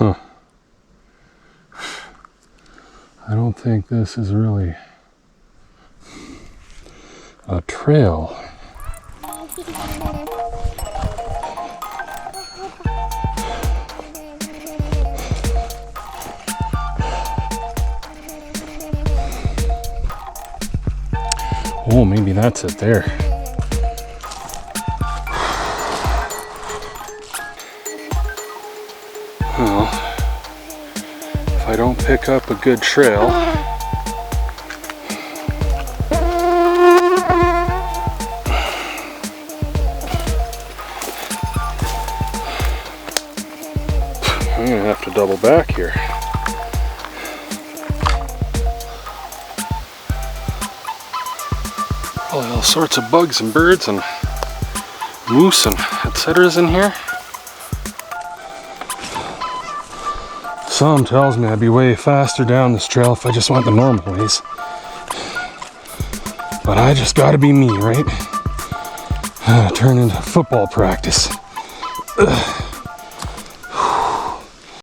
Huh. I don't think this is really a trail. Oh, maybe that's it there. Well, if I don't pick up a good trail, I'm gonna have to double back here. Probably all sorts of bugs and birds and moose and etceteras in here. Some tells me I'd be way faster down this trail if I just went the normal ways. But I just gotta be me, right? Turn into football practice. Ugh.